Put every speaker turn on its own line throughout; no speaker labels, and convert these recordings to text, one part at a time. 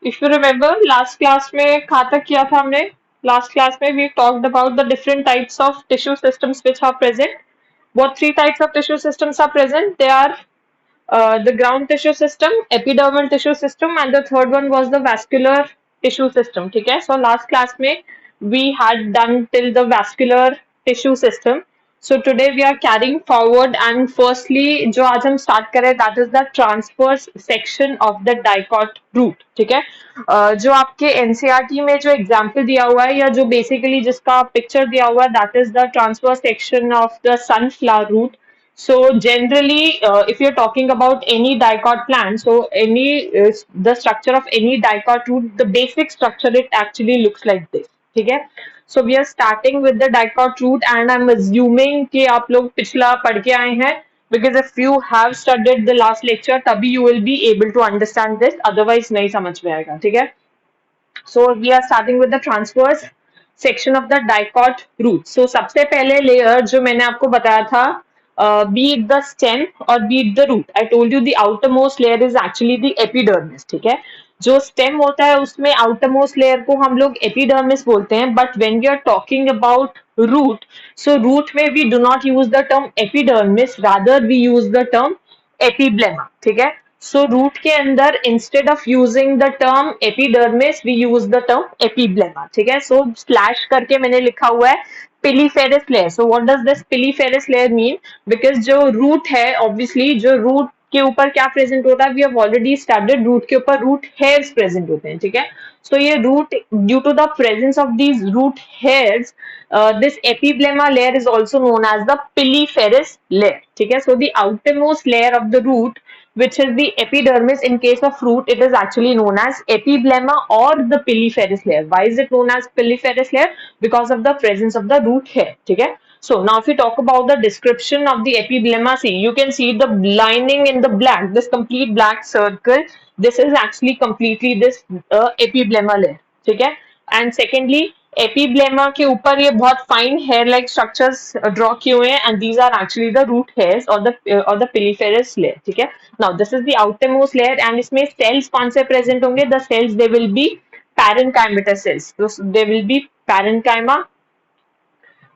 If you remember, last class में कहाँ तक किया था हमने? Last class में we talked about the different types of tissue systems which are present. What three types of tissue systems are present? They are the ground tissue system, epidermal tissue system, and the third one was the vascular tissue system. ठीक है? So last class में we had done till the vascular tissue system. So today we are carrying forward, and firstly जो आज हम start करें that is the transverse section of the dicot root. ठीक है? जो आपके NCERT में जो example दिया हुआ है या जो basically जिसका picture दिया हुआ है that is the transverse section of the sunflower root. So generally, if you're talking about any dicot plant, so the structure of any dicot root, the basic structure it actually looks like this. ठीक है? So we are starting with the dicot root, and I'm assuming कि आप लोग पिछला पढ़ के आए हैं, because if you have studied the last lecture, तभी you will be able to understand this. Otherwise नहीं समझ में आएगा. ठीक है? So we are starting with the transverse section of the dicot root. So सबसे पहले layer जो मैंने आपको बताया था, be it the stem or be it the root. I told you the outermost layer is actually the epidermis. ठीक है? जो stem होता है उसमें outermost layer को हम लोग epidermis बोलते हैं. But when we are talking about root, so root में we do not use the term epidermis, rather we use the term एपीब्लेमा. ठीक है? सो रूट के अंदर instead of using the term epidermis we use the term epiblema. ठीक है? So slash करके मैंने लिखा हुआ है piliferous layer. So what does this piliferous layer mean? Because जो रूट है, ऑब्वियसली जो रूट के ऊपर क्या प्रेजेंट होता है, we have already started, root के ऊपर रूट हेयर्स प्रेजेंट होते हैं. ठीक है? सो ये root, due to the presence of these root hairs, this epiblema layer is also known as the piliferous layer. ठीक है? So the outermost layer of the root, which is the epidermis, in case of fruit it is actually known as epiblema or the piliferous layer. Why is it known as piliferous layer? Because of the presence of the root hair. ठीक है? So now if we talk about the description of the epiblema, see, you can see the lining in the black, this complete black circle, this is actually completely this epiblema layer. ठीक है? And secondly, एपीब्लेमा के ऊपर ये बहुत fine hair like structures draw किए हुए हैं, and these are actually the root hairs और द पिलीफेरस लेयर. ठीक है? Now this is the outermost layer, and इसमें सेल्स कौन से प्रेजेंट होंगे? The cells they will be parenchymata cells. They will be parenchyma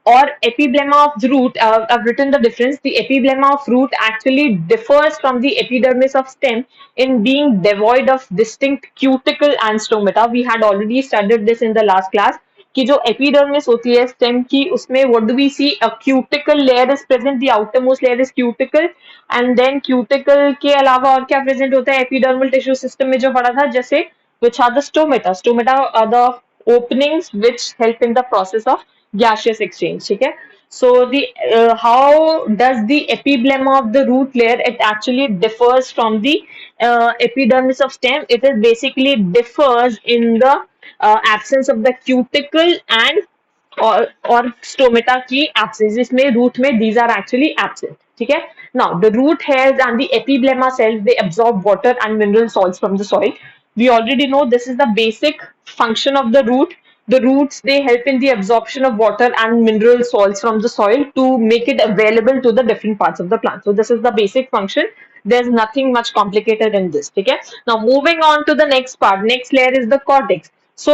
or epiblema of the root. I've written the difference. The epiblema of root actually differs from the epidermis of stem in being devoid of distinct cuticle and stomata. We had already studied this in the last class. कि जो epidermis होती है stem की, उसमें what do we see? A cuticle layer is present. The outermost layer is cuticle, and then cuticle के अलावा और क्या present होता है epidermal tissue system में जो पढ़ा था, जैसे which are the stomata. Stomata are the openings which help in the process of gaseous exchange. ठीक है? So the how does the epiblema of the root layer, it actually differs from the epidermis of stem. It is basically differs in the absence of the cuticle and or stomata की absence. इसमें root में these are actually absent. ठीक है? Now the root hairs and the epiblema cells, they absorb water and mineral salts from the soil. We already know this is the basic function of the root. The roots, they help in the absorption of water and mineral salts from the soil to make it available to the different parts of the plant. So this is the basic function. There's nothing much complicated in this. Okay? Now moving on to the next part. Next layer is the cortex. So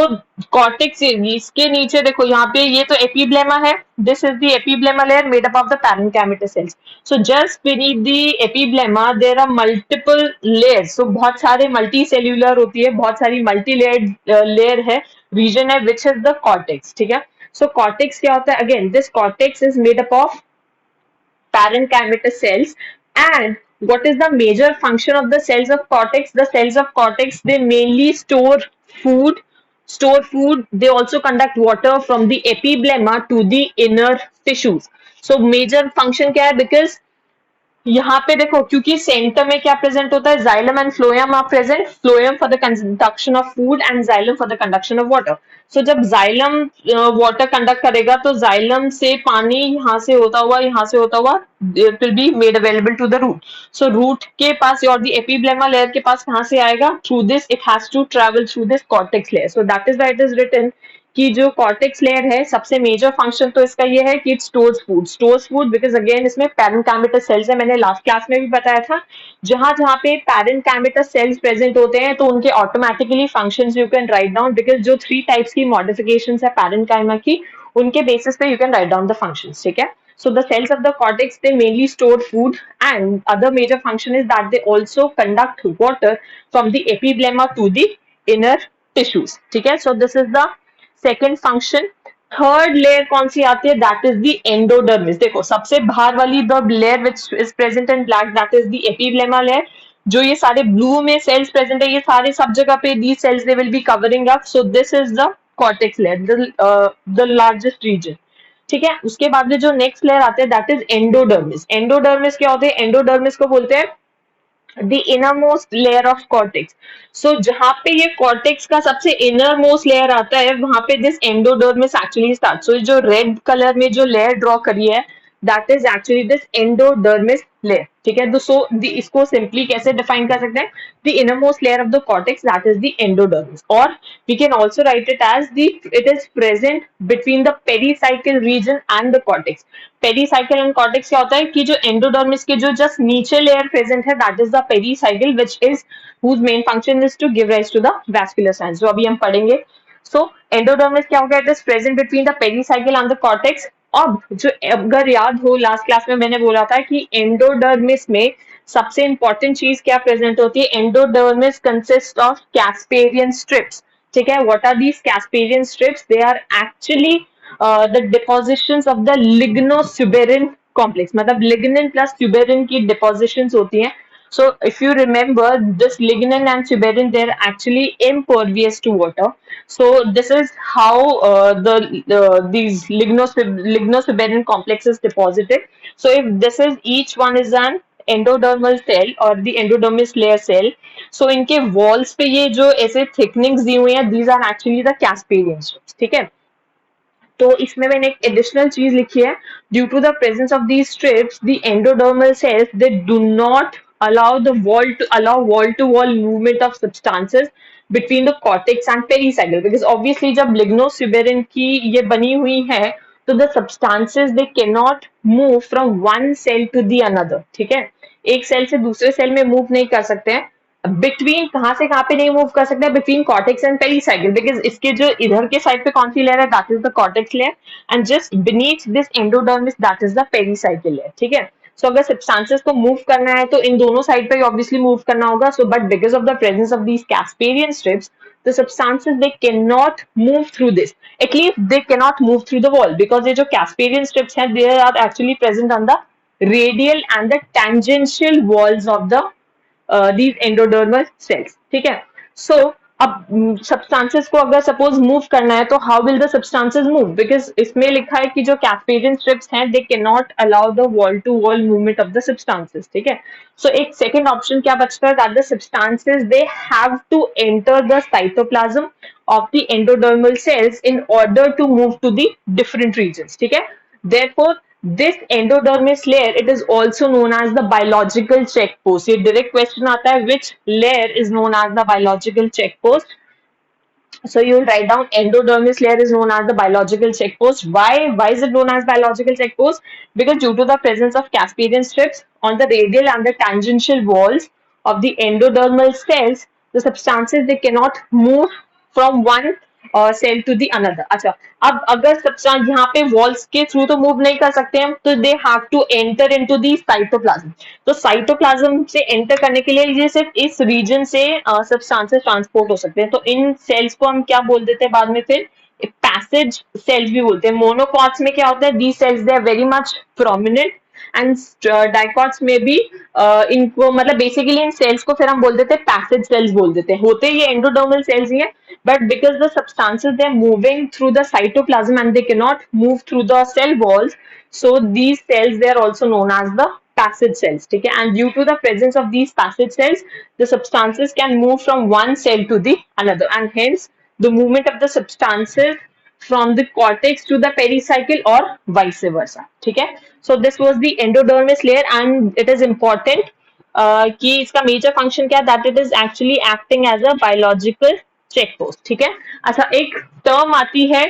cortex, इसके नीचे देखो यहाँ पे ये तो epiblema है. This is the epiblema layer made up of the parenchymatous cells. So just beneath the epiblema there are multiple layers. So बहुत सारे multicellular होती है, बहुत सारी multi-layered layer है, region है, which is the cortex. ठीक है? So cortex क्या होता है? Again, this cortex is made up of parenchymatous cells. And what is the major function of the cells of cortex? The cells of cortex, they mainly store food. They also conduct water from the epiblema to the inner tissues. So major function क्या है? Because यहाँ पे देखो, क्योंकि centre में क्या present होता है? Xylem and phloem are present. Phloem for the conduction of food and xylem for the conduction of water. So जब जाइलम वाटर कंडक्ट करेगा तो जाइलम से पानी यहाँ से होता हुआ it will be made available to the root. So root के पास और द एपिब्लेमा लेयर के पास कहाँ से आएगा? Through this, it has to travel through this cortex layer. So that is why it is written कि जो कॉर्टेक्स लेयर है सबसे मेजर फंक्शन तो इसका ये है कि it stores food because again इसमें पैरेंकाइमेटल सेल्स है, मैंने लास्ट क्लास में भी बताया था। जहां जहां पे पैरेंकाइमेटल सेल्स प्रेजेंट होते हैं तो उनके automatically functions you can write down, because जो 3 टाइप्स की मॉडिफिकेशंस है पैरेंकाइमा की उनके बेसिस पे you can write down the functions, ठीक है। So the cells of the cortex, they mainly store food, and other major function is that they also conduct water from the epiblema to the inner tissues, ठीक है। So this is the second function। Third layer कौन सी आती है, that is the endodermis. देखो सबसे बाहर वाली the layer which is present in black, that is the epiblema layer. जो ये सारे ब्लू में सेल्स प्रेजेंट है, ये सारे सब जगह पे the cells they will be covering up. So this is the cortex layer, the largest region, ठीक है। उसके बाद में जो नेक्स्ट लेयर आते हैं दैट इज एंडोडर्मिस। एंडोडर्मिस क्या होते हैं, एंडोडर्मिस को बोलते हैं the innermost layer of cortex। so जहां पे ये cortex का सबसे innermost layer आता है वहां पे this endodermis actually starts। so जो रेड कलर में जो लेयर ड्रॉ करी है that is actually this endodermis layer, ठीक है। तो इसको सिंपली कैसे डिफाइन कर सकते हैं, the innermost layer of the cortex, that is the endodermis, or we can also write it as it is present between the pericycle region and the cortex। Pericycle and cortex क्या होता है कि जो endodermis के जो just नीचे layer present है that is the pericycle which is whose main function is to give rise to the vascular signs, जो अभी हम पढ़ेंगे। सो एंडोडर्मिस क्या होगा, it is present between the pericycle and the cortex. अब जो अगर याद हो लास्ट क्लास में मैंने बोला था कि एंडोडर्मिस में सबसे इंपॉर्टेंट चीज क्या प्रेजेंट होती है, endodermis consist of Casparian strips, ठीक है। What are these Casparian strips, they are actually the depositions of the lignosuberin complex, मतलब lignin plus suberin की depositions होती हैं। so if you remember this lignin and suberin, they're actually impervious to water। so this is how these lignosuberin complex is deposited। so if this is each one is an endodermal cell or the endodermis layer cell, so इनके walls पे ये जो ऐसे thicknings दी हुई हैं, these are actually the casparian strips, ठीक है। तो इसमें मैंने एक एडिशनल चीज लिखी है, due to the presence of these strips the endodermal cells they do not allow wall to wall movement of substances between the cortex and pericycle, because obviously जब lignosuberin की ये बनी हुई है तो the substances they cannot move from one cell to the another, ठीक है। एक सेल से दूसरे सेल में मूव नहीं कर सकते हैं। बिटवीन कहां से कहां पे नहीं मूव कर सकते, between cortex and pericycle, because इसके जो इधर के साइड पे कौन सी लेयर है, that is the cortex layer, and just beneath this endodermis that is the pericycle layer, ठीक है। सो अगर सब्सटेंसेस को मूव करना है तो इन दोनों साइड पे ऑब्वियसली मूव करना होगा। So but because of the presence of these Casparian strips the substances they cannot move through this, at least they cannot move through the wall, because ये जो casparian strips हैं they are actually present on the radial and the tangential walls of the these endodermal cells, ठीक है। सो अब substances को अगर suppose move करना है तो how will the substances move, because इसमें लिखा है कि जो कैस्पेरियन स्ट्रिप्स हैं they can not allow the wall to wall movement of the substances, ठीक है। सो एक सेकंड ऑप्शन क्या बचता है, that the substances they have to enter the cytoplasm of the endodermal cells in order to move to the different regions, ठीक है। therefore this endodermis layer, it is also known as the biological check post। ये direct question आता है, which layer is known as the biological check post? So you will write down endodermis layer is known as the biological check post। Why is it known as biological check post? Because due to the presence of casparian strips on the radial and the tangential walls of the endodermal cells, the substances they cannot move from one cell to the another. अच्छा, अब अगर substance यहाँ पे walls के through तो move नहीं कर सकते हैं तो they have to enter into the cytoplasm. तो साइटोप्लाज्म से एंटर करने के लिए ये सिर्फ इस रीजन से सब्सटेंसेस ट्रांसपोर्ट हो सकते हैं। तो इन सेल्स को हम क्या बोल देते हैं बाद में, फिर पैसेज सेल्स भी बोलते हैं। मोनोकॉट्स में क्या होता है, the cells they are very much prominent, and dicots में भी इनको मतलब बेसिकली इन सेल्स को फिर हम बोल देते हैं पैसेज सेल्स बोल देते हैं। होते ये एंडोडर्मल सेल्स ही है, but because the substances they are moving through the cytoplasm and they cannot move through the cell walls, so these cells they are also known as the passage cells, ठीक है। and due to the presence of these passage cells the substances can move from one cell to the another, and hence the movement of the substances from the cortex to the pericycle or vice versa, ठीक है। so this was the endodermis layer and it is important कि इसका major function क्या है, that it is actually acting as a biological check post, ठीक है। अच्छा, एक टर्म आती है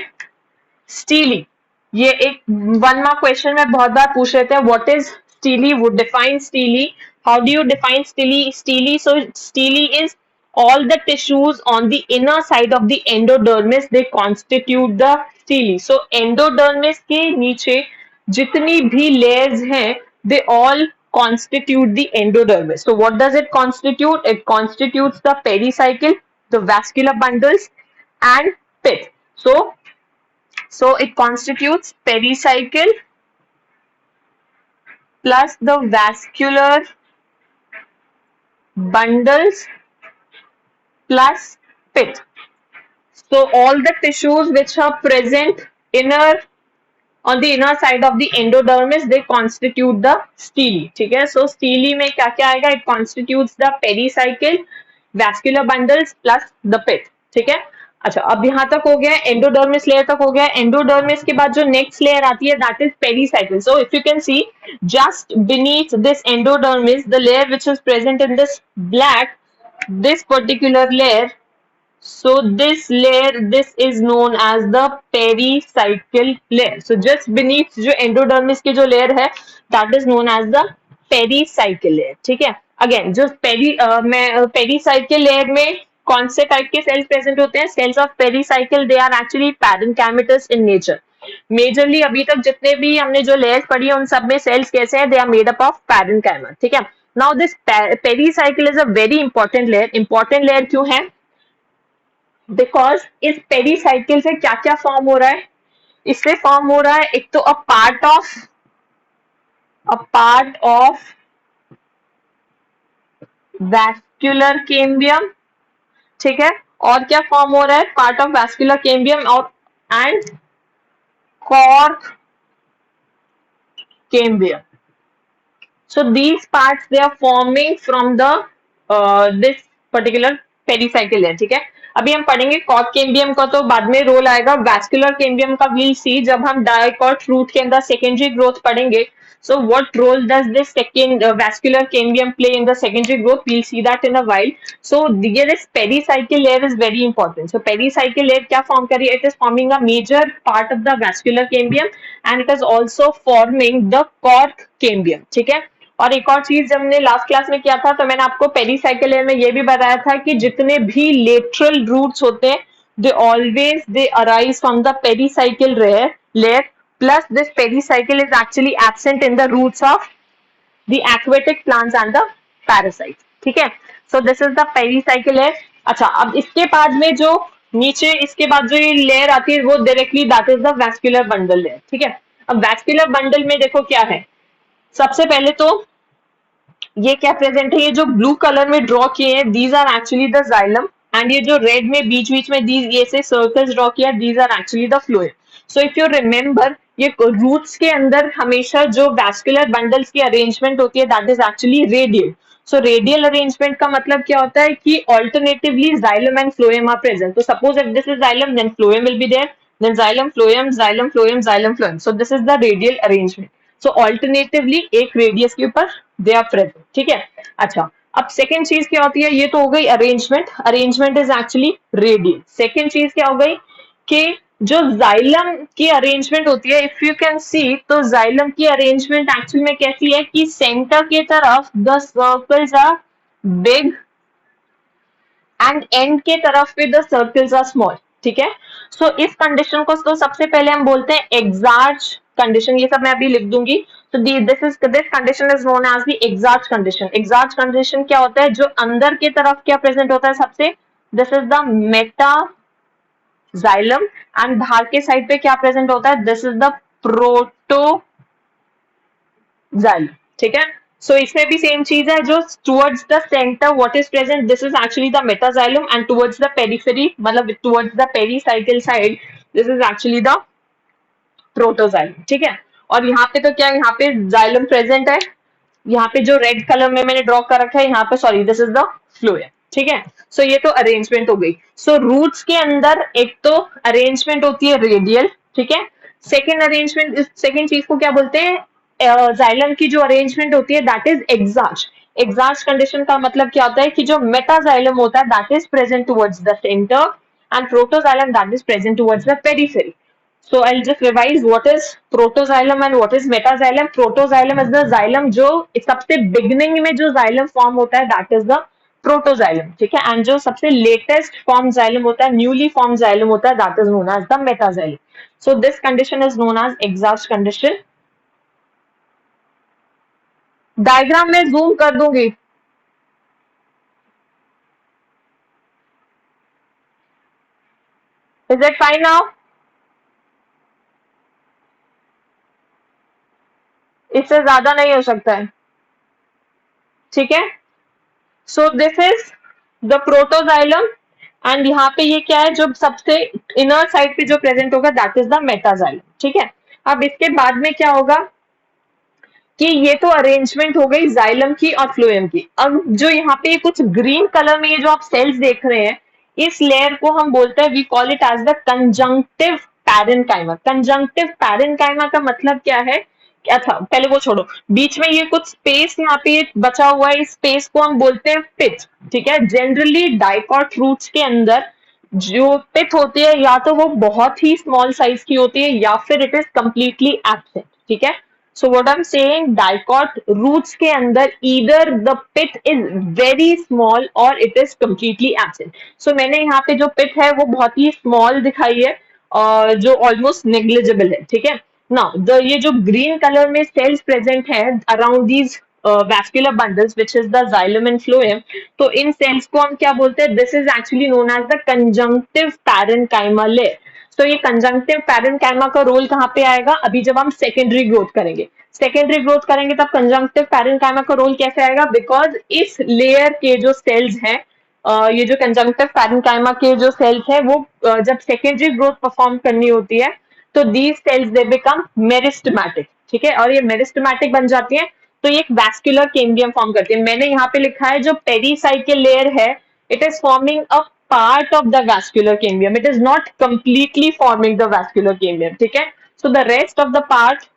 स्टीली, ये एक 1 मार्क क्वेश्चन में बहुत बार पूछ रहे थे, what is steely, would define steely, how do you define steely? So steely is all the tissues on the inner side of the endodermis, they constitute the stele. So endodermis के नीचे जितनी भी layers हैं, they all constitute the endodermis. So what does it constitute? It constitutes the pericycle, the vascular bundles and pith. So it constitutes pericycle plus the vascular bundles plus pith. So all the tissues which are present on the inner side of the endodermis, they constitute the stele. ठीक है, so stele में क्या क्या आएगा? It constitutes the pericycle, vascular bundles plus the pith. ठीक है, अच्छा, अब यहाँ तक हो गया, एंडोडर्मिस लेयर तक हो गया। एंडोडर्मिस के बाद जो नेक्स्ट लेयर आती है, that is pericycle. So if you can see, just beneath this endodermis, the layer which is present in this black, this particular layer, so this layer, this is known as the pericycle layer. So just beneath जो endodermis की जो layer है, that is known as the pericycle layer. ठीक है, again जो pericycle layer में कौन से टाइप के सेल्स प्रेजेंट होते हैं? Cells of pericycle, they are actually parenchymatous in nature. Majorly अभी तक जितने भी हमने जो लेयर्स पढ़ी है, उन सब में सेल्स कैसे हैं? They are made up of parenchyma. ठीक है, now this pericycle is a very important layer. Important layer क्यों है? बिकॉज इस पेरीसाइकिल से क्या क्या फॉर्म हो रहा है? इससे फॉर्म हो रहा है एक तो a part of vascular cambium, ठीक है, और क्या फॉर्म हो रहा है? पार्ट ऑफ वैस्कुलर कैम्बियम और and cork cambium. So these parts they are forming from the this particular pericycle है. ठीक है, अभी हम पढ़ेंगे कॉर्क कैम्बियम का, तो बाद में रोल आएगा। वैस्कुलर कैम्बियम का वील सी जब हम डाइकॉट रूट के अंदर सेकेंडरी ग्रोथ पढ़ेंगे. So what role does this second vascular cambium play in the secondary growth? We'll see that in a while. So this pericycle layer is very important. So pericycle layer क्या form कर रही है? It is forming a major part of the vascular cambium and it is also forming the cork cambium. ठीक है, और एक और चीज जब हमने लास्ट क्लास में किया था, तो मैंने आपको पेरीसाइकिल लेयर में ये भी बताया था कि जितने भी लेटरल रूट्स होते हैं, they arise from the pericycle layer. Plus this pericycle is actually absent in the roots of the aquatic plants and the parasites. ठीक है, so this is the pericycle layer. अच्छा, अब इसके बाद में जो नीचे इसके बाद जो ये लेयर आती है, वो directly that is the vascular bundle layer. ठीक है, अब वैस्कुलर बंडल में देखो क्या है. सबसे पहले तो ये क्या प्रेजेंट है? ये जो ब्लू कलर में ड्रॉ किए हैं, these are actually the xylem, and ये जो रेड में बीच बीच में दीज ये से सर्कल्स ड्रॉ किया, these are actually the phloem. So if you remember, ये रूट्स के अंदर हमेशा जो वैस्कुलर बंडल्स की अरेंजमेंट होती है, that is actually radial. So radial arrangement का मतलब क्या होता है कि alternatively xylem and phloem are present. तो suppose if this is xylem, then phloem will be there, then xylem phloem, xylem phloem, xylem phloem. So this is the radial arrangement. So alternatively एक radius के ऊपर दे are present. ठीक है, अच्छा, अब second चीज क्या होती है? ये तो हो गई arrangement. Arrangement is actually radial. Second चीज क्या हो गई कि जो जाइलम की अरेंजमेंट होती है, इफ यू कैन सी, तो जाइलम की अरेंजमेंट एक्चुअल में कैसी है कि सेंटर की तरफ the circles are big and end के तरफ पे द सर्कल्स आर स्मॉल. ठीक है, सो इस कंडीशन को तो सबसे पहले हम बोलते हैं एक्सार्च कंडीशन. ये सब मैं अभी लिख दूंगी. तो this condition is known as the exarch condition. Exarch condition क्या होता है? जो अंदर की तरफ क्या प्रेजेंट होता है सबसे? This is the meta xylem, and बाहर के साइड पे क्या प्रेजेंट होता है? This is the proto xylem. ठीक है, सो इसमें भी सेम चीज है. जो towards the centre what is present, this is actually the metaxylem, and towards the periphery, मतलब towards the pericycle side, this is actually the protoxylem. ठीक है, और यहाँ पे तो क्या, यहाँ पे जाइलम प्रेजेंट है. यहाँ पे जो रेड कलर में मैंने ड्रॉ कर रखा है, यहाँ पे sorry, this is the phloem. ठीक है, सो ये तो अरेंजमेंट हो गई. सो रूट्स के अंदर एक तो अरेंजमेंट होती है रेडियल. ठीक है, सेकेंड अरेंजमेंट, सेकेंड चीज को क्या बोलते हैं? जाइलम की जो अरेंजमेंट होती है, that is exarch. Exact condition का मतलब क्या होता है कि जो मेटाजाइलम होता है that is present towards the centre and protoxylem that is present towards the periphery. So I'll just revise what is protoxylem and what is metaxylem. Protoxylem is the xylem जो सबसे beginning में जो xylem form होता है that is the protoxylem, ठीक है. And जो सबसे latest form xylem होता है, newly formed xylem होता है that is known as the metaxylem. So this condition is known as exhaust condition. Diagram में जूम कर दूंगी. Is it fine now? इससे ज्यादा नहीं हो सकता है, ठीक है. सो this is the protoxylem and यहाँ पे ये क्या है, जो सबसे इनर साइड पे जो प्रेजेंट होगा दैट इज द मेटाजाइलम, ठीक है. अब इसके बाद में क्या होगा कि ये तो अरेंजमेंट हो गई जाइलम की और फ्लोएम की. अब जो यहाँ पे कुछ ग्रीन कलर में ये जो आप सेल्स देख रहे हैं, इस लेयर को हम बोलते हैं, we call it as the conjunctive parenchyma. Conjunctive parenchyma का मतलब क्या है, क्या था, पहले वो छोड़ो. बीच में ये कुछ स्पेस यहाँ पे बचा हुआ है, इस स्पेस को हम बोलते हैं पिच, ठीक है. जनरली डाइकॉट फ्रूट्स के अंदर जो पिथ होती है या तो वो बहुत ही स्मॉल साइज की होती है या फिर इट इज कंप्लीटली एब्सेंट, ठीक है. So what I'm saying, dicot roots के अंदर either the pith is very small or it is completely absent. So मैंने यहाँ पे जो pith है वो बहुत ही small दिखाई है और जो almost negligible है, ठीक है. Now ये जो green color में cells present है around these vascular bundles which is the xylem and phloem, तो इन cells को हम क्या बोलते हैं, this is actually known as the conjunctive parenchyma layer. तो ये कंजंक्टिव पैरेन्काइमा का रोल कहाँ पे आएगा, अभी जब हम सेकेंडरी ग्रोथ करेंगे. सेकेंडरी ग्रोथ करेंगे तब कंजंक्टिव पैरेन्काइमा का रोल कैसे आएगा, बिकॉज इस लेयर के जो सेल्स हैं, ये जो कंजंक्टिव पैरेन्काइमा के जो सेल्स हैं वो जब सेकेंडरी ग्रोथ परफॉर्म करनी होती है तो these cells they become meristematic, ठीक है. और ये मेरिस्टेमेटिक बन जाती है तो ये एक वैस्कुलर कैम्बियम फॉर्म करती है. मैंने यहाँ पे लिखा है जो पेरीसाइकिल लेयर है, it is forming a part of the vascular cambium. It is not completely forming the vascular cambium, ठीक है. So the rest of the part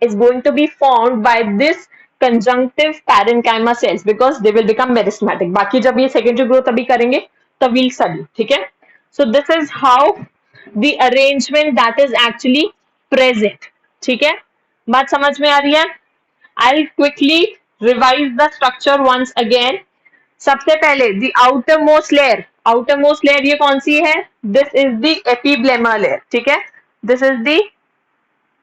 is going to be formed by this conjunctive parenchyma cells because they will become meristematic. बाकी जब ये secondary growth अभी करेंगे तब we'll study, ठीक है. So this is how the arrangement that is actually present, ठीक है. बात समझ में आ रही है? I'll quickly revise the structure once again. सबसे पहले द आउटर मोस्ट लेयर ये कौन सी है, this is the epiblema layer, ठीक है. This is the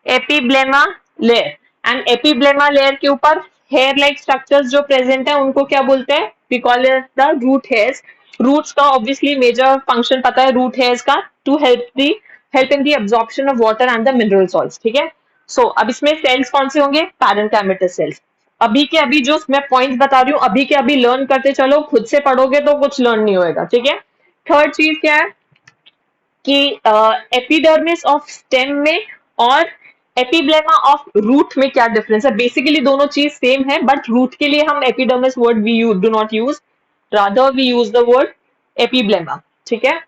epiblema layer and epiblema layer के ऊपर हेयर लाइक स्ट्रक्चर्स जो प्रेजेंट है उनको क्या बोलते हैं, we call it the root hairs. Roots का ऑब्वियसली मेजर फंक्शन पता है रूट हेयर्स का, to help in the absorption of water and the mineral salts, ठीक है. सो अब इसमें सेल्स कौन से होंगे, पैरेन्काइमेटस सेल्स. अभी के अभी जो मैं पॉइंट्स बता रही हूँ अभी के अभी लर्न करते चलो, खुद से पढ़ोगे तो कुछ लर्न नहीं होएगा, ठीक है. थर्ड चीज क्या है कि एपिडर्मिस ऑफ स्टेम में और एपिब्लेमा ऑफ रूट में क्या डिफरेंस है. बेसिकली दोनों चीज सेम है बट रूट के लिए हम epidermis word we do not use, rather we use the word epiblema, ठीक है.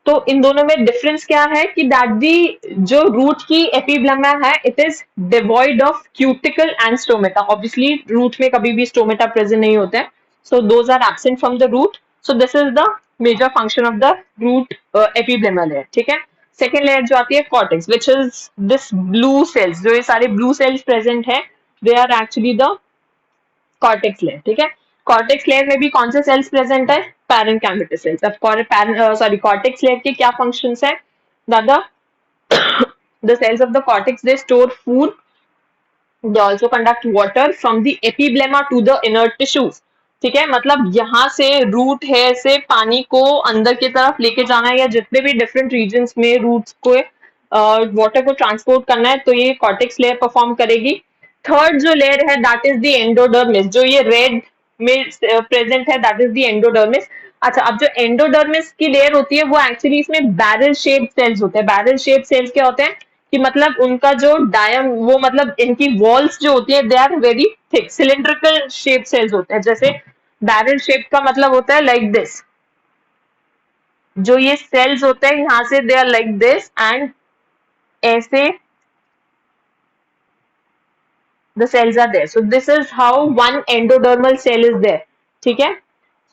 तो इन दोनों में डिफरेंस क्या है कि दैट दी जो रूट की एपिब्लेमा है it is devoid of cuticle and stomata. Obviously root में कभी भी स्टोमेटा प्रेजेंट नहीं होते हैं, so those are absent from the root. So this is the major function of the root epiblema layer, ठीक है. सेकेंड लेयर जो आती है cortex which is this blue cells, जो ये सारे ब्लू सेल्स प्रेजेंट है they are actually the cortex layer, ठीक है. कॉर्टेक्स लेयर में भी कौन से सेल्स प्रेजेंट है, पैरेन्काइमेटस सेल्स. अब कॉर्टेक्स लेयर के क्या फंक्शंस है, दादा the cells of the cortex they store food, they also conduct water from the epiblema to the inner tissues, ठीक है. मतलब यहाँ से रूट है से पानी को अंदर की तरफ लेके जाना है या जितने भी डिफरेंट रीजन्स में रूट्स को वाटर को ट्रांसपोर्ट करना है तो ये कॉर्टेक्स लेयर परफॉर्म करेगी. थर्ड जो लेयर है दैट इज द एंडोडर्मिस, जो ये रेड में प्रेजेंट है दैट इज द एंडोडर्मिस. अच्छा, अब जो एंडोडर्मिस की लेयर होती है वो एक्चुअली इसमें बैरल शेप सेल्स होते हैं. बैरल शेप सेल्स क्या होते हैं कि मतलब उनका जो वो मतलब इनकी वॉल्स जो होती है they are very thick, cylindrical shape cells होते हैं. जैसे बैरल शेप का मतलब होता है लाइक दिस, जो ये सेल्स होते हैं यहाँ से they are like this and ऐसे the cells are there. So this is how one endodermal cell is there. ठीक है,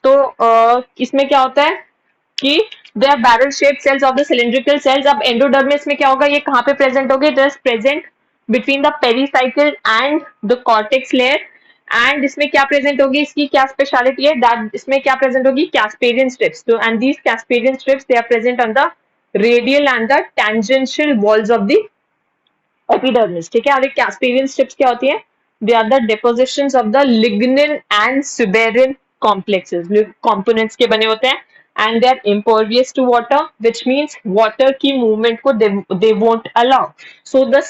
तो इसमें क्या होता है कि they are barrel shape cells of the cylindrical cells. अब एंडोडर्मिस में क्या होगा, ये कहाँ पे प्रेजेंट होगी, it is present between the pericycle and the cortex layer. And इसमें क्या प्रेजेंट होगी, इसकी क्या स्पेशलिटी है, दैट इसमें क्या प्रेजेंट होगी, कैस्पेरियन स्ट्रिप्स. तो and these Casparian strips they are present on the radial and the tangential walls of the epidermis. ठीक है, और कैस्पेरियन स्ट्रिप्स क्या होती है, they are the depositions of the lignin and suberin complexes, components के बने होते हैं. And they are impervious to water, which means water की movement को they won't allow. So the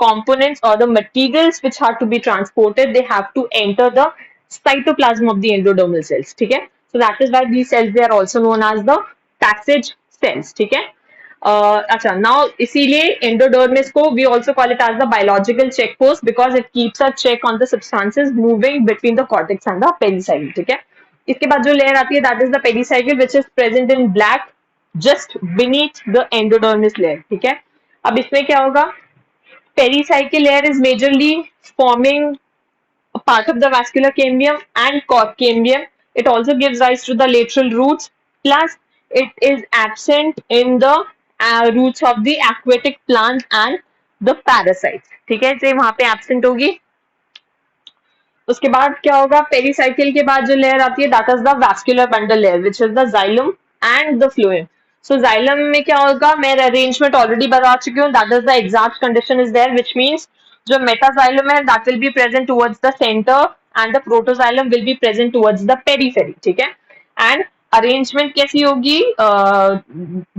components or the materials which have to be transported, they have to enter the cytoplasm of the endodermal cells. ठीक है, so that is why these cells they are also known as the passage cells. ठीक है, अच्छा, now इसीलिए endodermis को we also call it as the biological check post because it keeps a check on the substances moving between the cortex and the pericycle. ठीक है, इसके बाद जो लेयर आती है that is the pericycle which is present in black just beneath the endodermis layer. ठीक है, अब इसमें क्या होगा, pericycle layer is majorly forming part of the vascular cambium and cork cambium. It also gives rise to the lateral roots. Plus, it is absent in the roots of the aquatic plants and the parasites. ठीक है, तो वहां पे absent होगी. उसके बाद क्या होगा, पेरिसाइकिल के बाद जो लेयर आती है that is the vascular bundle layer which is the xylem and the phloem. So xylem में क्या होगा, मैं अरेंजमेंट ऑलरेडी बता चुकी हूँ, that is the exact condition is there which means जो मेटाजाइलम है that will be present towards the centre and the protoxylem will be present towards the periphery. ठीक है, एंड अरेंजमेंट कैसी होगी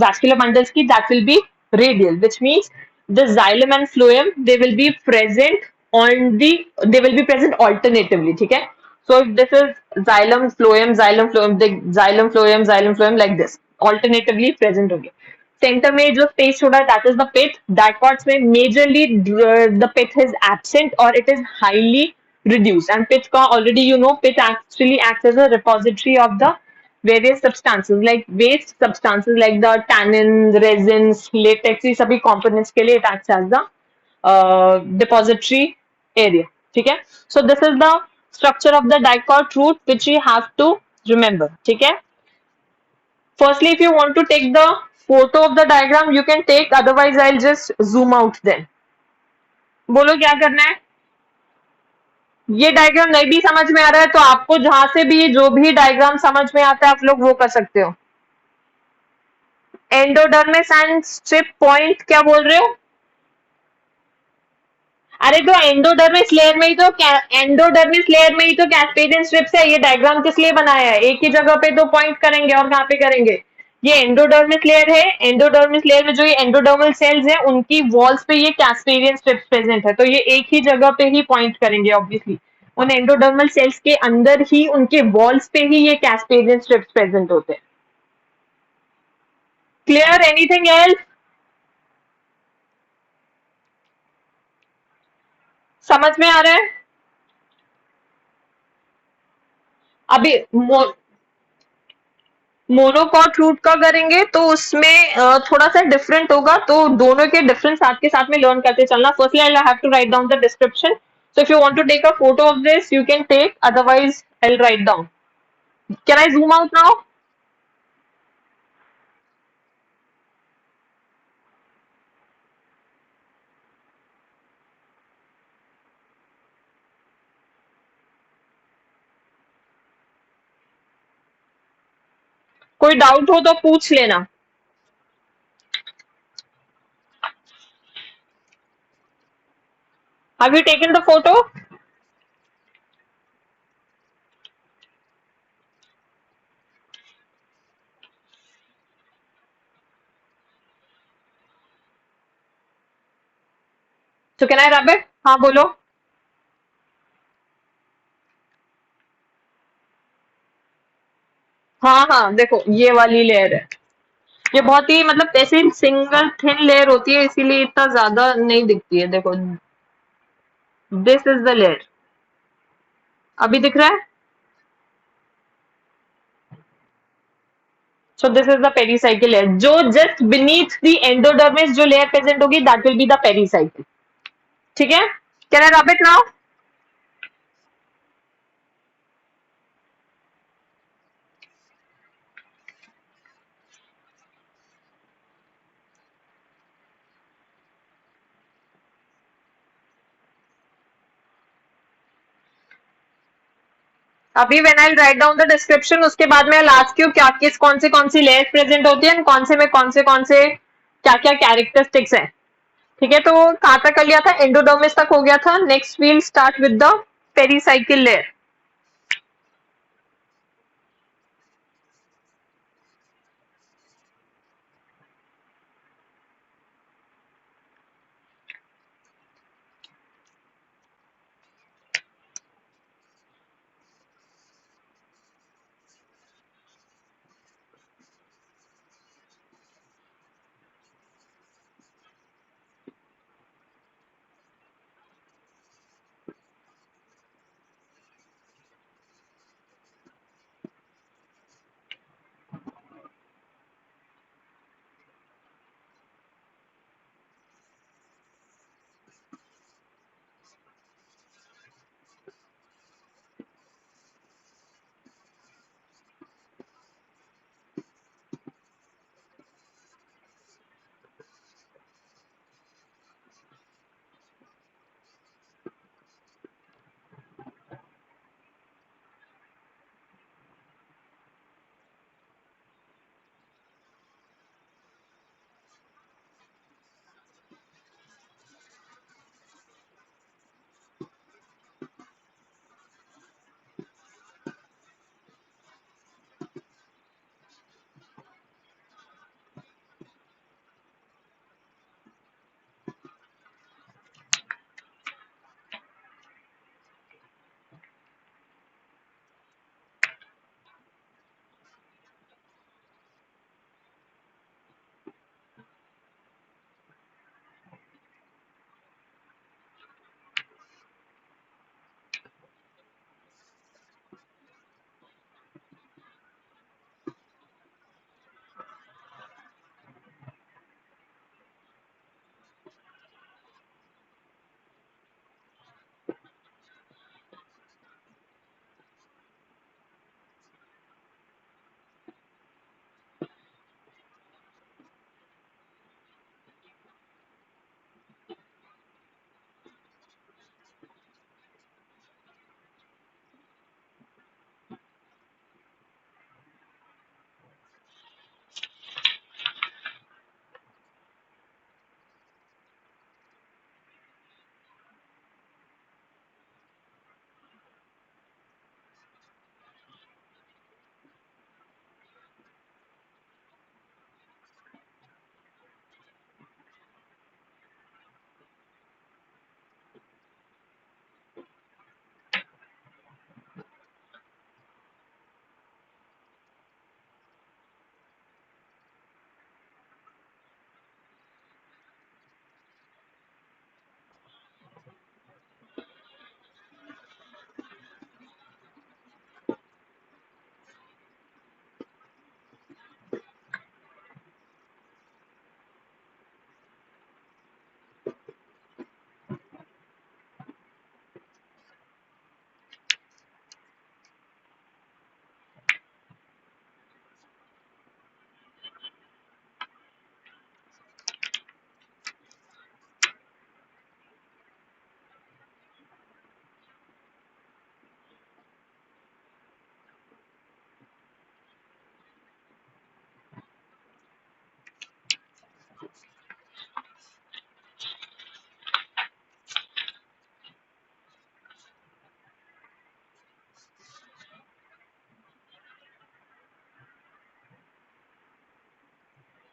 वैस्कुलर बंडल्स की, that will be radial which means the xylem and phloem they will be present they will be present alternatively. ठीक है, so if this is xylem phloem xylem phloem the xylem phloem like this alternatively present होंगे. Centre में जो space छोड़ा है that is the pith. Dicots में majorly the pith is absent और it is highly reduced and pith का already you know pith actually acts as a repository of the various substances like waste substances like the tannins, resins, latex, ये सभी components के लिए it acts as the depository area. ठीक है, so this is the structure of the dicot root which you have to remember. ठीक है, firstly if you want to take the photo of the diagram you can take, otherwise I'll just zoom out then. बोलो क्या करना है, ये diagram नहीं भी समझ में आ रहा है तो आपको जहां से भी जो भी डायग्राम समझ में आता है आप लोग वो कर सकते हो. एंडोडर्मिस एंड स्ट्रिप पॉइंट क्या बोल रहे हो, अरे तो एंडोडर्मिस लेयर में ही तो कैस्पेडियन स्ट्रिप्स है. ये डायग्राम किस लिए बनाया है, एक ही जगह पे तो पॉइंट करेंगे और कहाँ पे करेंगे, ये एंडोडर्मिस लेयर है. एंडोडर्मिस लेयर में जो ये एंडोडर्मल सेल्स है उनकी वॉल्स पे ये कैस्पेडियन स्ट्रिप्स प्रेजेंट है, तो ये एक ही जगह पे ही पॉइंट करेंगे. ऑब्वियसली उन एंडोडर्मल सेल्स के अंदर ही उनके वॉल्स पे ही ये कैस्पेडियन स्ट्रिप्स प्रेजेंट होते हैं. क्लियर, एनीथिंग एल्स, समझ में आ रहा है. अभी मोनोकॉट रूट का करेंगे तो उसमें थोड़ा सा डिफरेंट होगा, तो दोनों के डिफरेंस साथ के साथ में लर्न करते चलना. Firstly I have to write down the description, so if you want to take a photo of this you can take, otherwise I'll write down. Can I zoom out now? कोई doubt हो तो पूछ लेना. Have you taken the photo? So can I rub it? हाँ बोलो. हाँ हाँ देखो ये वाली लेयर है, ये बहुत ही मतलब ऐसे सिंगल थिन लेयर होती है इसीलिए इतना ज्यादा नहीं दिखती है. देखो दिस इज द लेयर, अभी दिख रहा है. So this is the pericycle layer. जो just beneath the endodermis जो layer present होगी that will be the pericycle. ठीक है, can I rub it now? अभी when I right down the description, उसके बाद में लास्ट क्यू क्या किस कौन सी लेयर प्रेजेंट होती है, कौन से क्या क्या कैरेक्टरिस्टिक्स है। ठीक है, तो कहाँ तक कर लिया था, एंडोडर्मिस तक हो गया था। Next we'll start with the pericycle layer.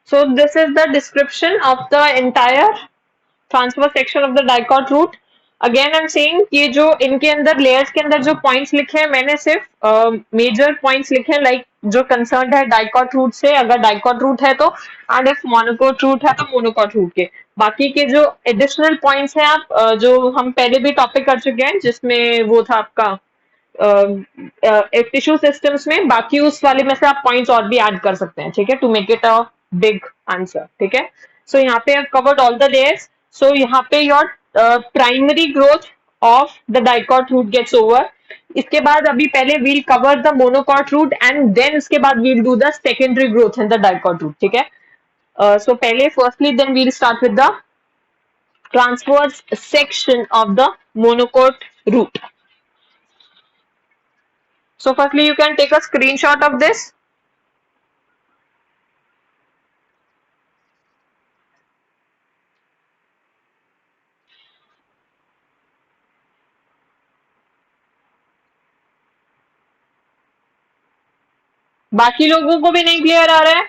So this is the description of the entire transfer section of the dicot root. Again I am saying ये जो इनके अंदर लेयर्स के अंदर जो पॉइंट्स लिखे हैं, मैंने सिर्फ मेजर पॉइंट्स लिखे हैं, लाइक जो कंसर्न है डाइकॉट रूट से, अगर डाइकॉट रूट है तो, एंड इफ मोनोकॉट रूट है तो मोनोकॉट रूट के। बाकी के जो एडिशनल पॉइंट्स हैं आप जो हम पहले भी टॉपिक कर चुके हैं, जिसमें वो था आपका एक टिश्यू सिस्टम्स में, बाकी उस वाले में से आप पॉइंट्स और भी ऐड कर सकते हैं। ठीक है, to make it a big answer. ठीक है, सो यहाँ पे I covered all the layers. So यहाँ पे your primary growth of the dicot root gets over. इसके बाद अभी पहले we'll cover the monocot root and then उसके बाद we'll do the secondary growth in the dicot root. ठीक है, सो पहले firstly then we'll start with the transverse section of the monocot root. So firstly you can take a screenshot of this. बाकी लोगों को भी नहीं clear आ रहा है?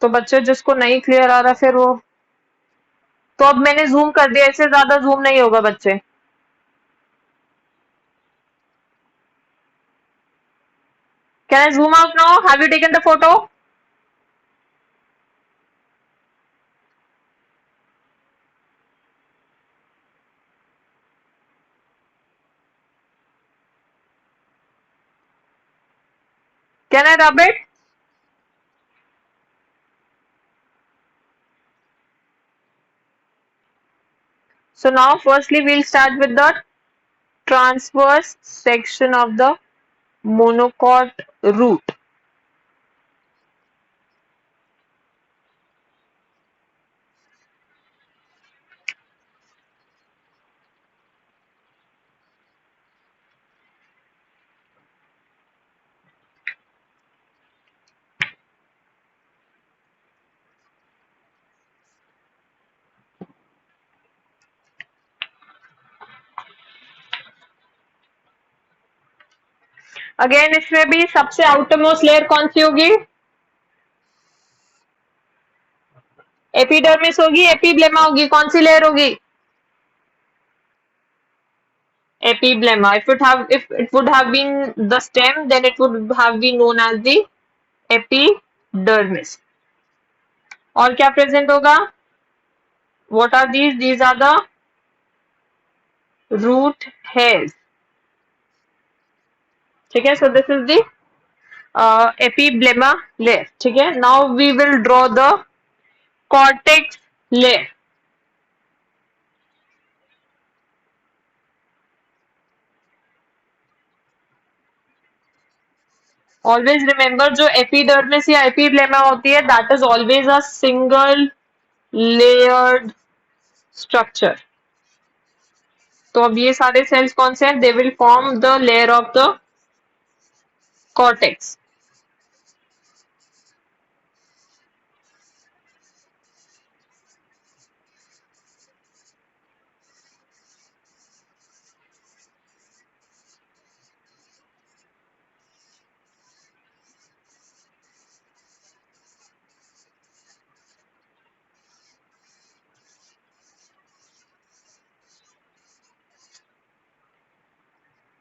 तो बच्चे जिसको नहीं क्लियर आ रहा फिर वो, तो अब मैंने जूम कर दिया, इससे ज्यादा जूम नहीं होगा बच्चे. Can I zoom out now? Have you taken the photo? Can I rub it? So now firstly we'll start with the transverse section of the monocot root. Again इसमें भी सबसे आउटरमोस्ट लेयर कौन सी होगी? Epidermis होगी, epiblema होगी, कौन सी layer होगी? Epiblema. If it would have been the stem, then it would have been known as the epidermis. और क्या प्रेजेंट होगा? What are these? These are the root hairs. ठीक है, so this is the epiblema layer. ठीक है, now we will draw the cortex layer. Always remember जो epidermis या epiblema होती है, that is always a single layered structure. तो अब ये सारे सेल्स कौन से हैं? They will form the layer of the cortex.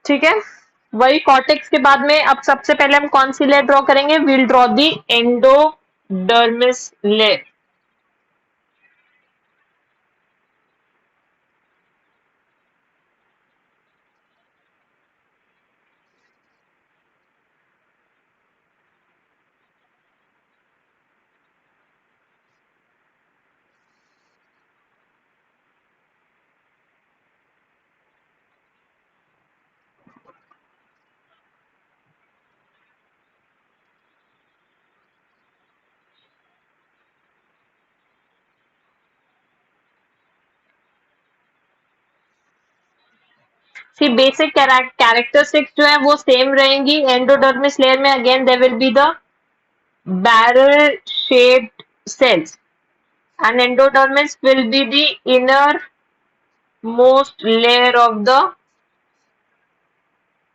ठीक है, वही कॉर्टेक्स के बाद में अब सबसे पहले हम कौन सी लेयर ड्रॉ करेंगे? Will draw the endodermis layer. See basic characteristics जो है वो सेम रहेंगी. एंडोडर्मिस लेयर में again there will be the barrel shaped cells and endodermis will be the innermost layer of the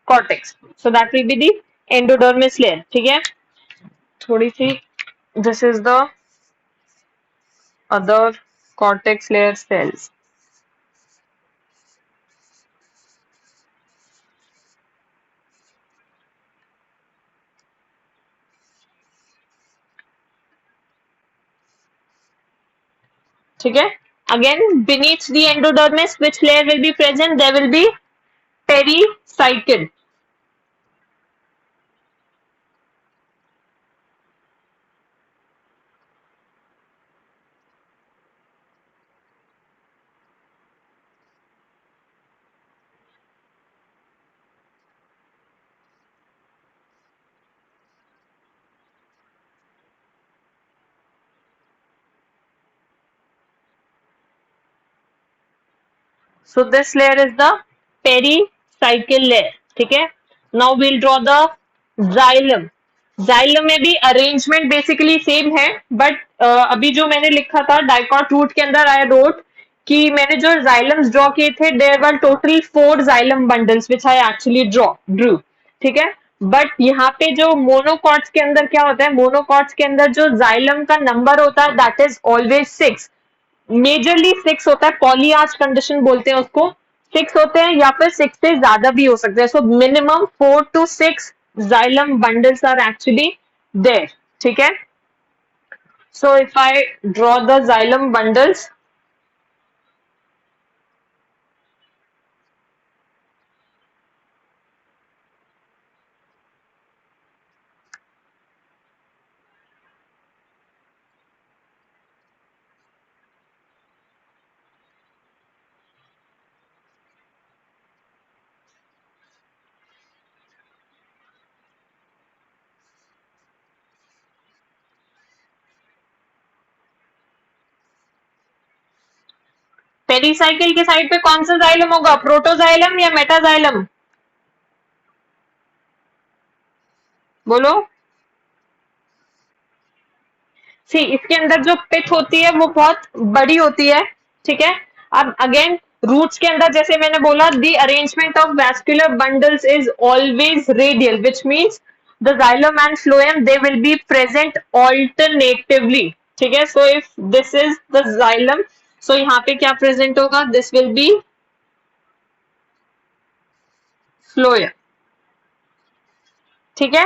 cortex. So that will be the endodermis layer. ठीक है, थोड़ी सी, this is the other cortex layer cells. ठीक है, again beneath the endodermis which layer will be present? There will be pericycle. So this layer is the pericycle layer. ठीक है. Now we'll draw the xylem. Xylem में भी arrangement basically same है, but अभी जो मैंने लिखा था डाइकॉट रूट के अंदर आई रोट कि मैंने जो जाइलम्स ड्रॉ किए थे there were total 4 xylem bundles which I actually drew. ठीक है. बट यहाँ पे जो मोनोकॉट्स के अंदर क्या होता है, मोनोकॉट्स के अंदर जो जाइलम का नंबर होता है दैट इज ऑलवेज 6. मेजरली 6 होता है, पॉलीआर्च कंडीशन बोलते हैं उसको. 6 होते हैं या फिर 6 से ज्यादा भी हो सकते हैं. So minimum 4 to 6 xylem bundles are actually there. ठीक है. So if I draw the xylem bundles, pericycle के साइड पे कौन सा जाइलम होगा, प्रोटोजाइलम या मेटाजाइलम? बोलो. सी इसके अंदर जो पिथ होती है वो बहुत बड़ी होती है. ठीक है. अब अगेन रूट्स के अंदर जैसे मैंने बोला the arrangement of vascular bundles is always radial which means the xylem and phloem they will be present alternatively. ठीक है. So if this is the xylem, so यहाँ पे क्या प्रेजेंट होगा, दिस विल बी फ्लोएम. ठीक है.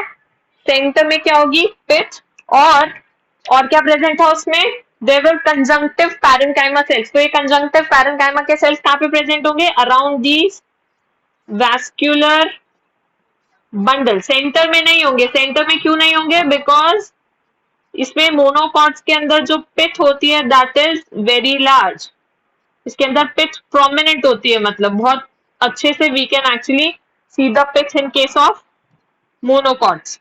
Centre में क्या होगी, पिथ. और क्या प्रेजेंट है उसमें, there were conjunctive parenchyma cells. तो ये कंजंक्टिव पैरेन्काइमा के सेल्स कहां पे प्रेजेंट होंगे, around these vascular bundle. Centre में नहीं होंगे. सेंटर में क्यों नहीं होंगे, बिकॉज इसमें मोनोकॉट्स के अंदर जो पिथ होती है दैट इज वेरी लार्ज. इसके अंदर पिथ प्रोमिनेंट होती है, मतलब बहुत अच्छे से we can actually see the pith in case of monocots.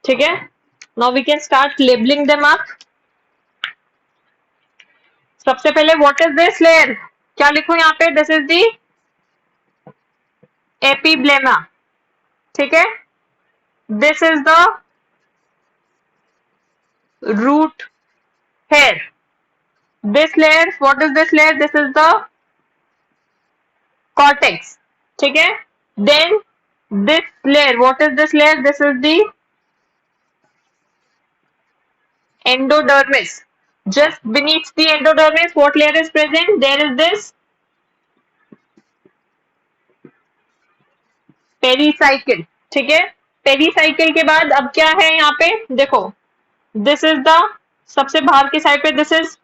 ठीक है. Now we can start labelling them up. सबसे पहले व्हाट इज दिस लेयर, क्या लिखूं यहाँ पे, दिस इज दी एपिब्लेमा. ठीक है. This is the root hair. This layer, what is this layer, this is the cortex. ठीक है. Then this layer, what is this layer, this is the endodermis. Just beneath the endodermis, what layer is present? There is this pericycle. ठीक है. Pericycle के बाद अब क्या है यहाँ पे, देखो दिस इज द सबसे बाहर की साइड पे, दिस इज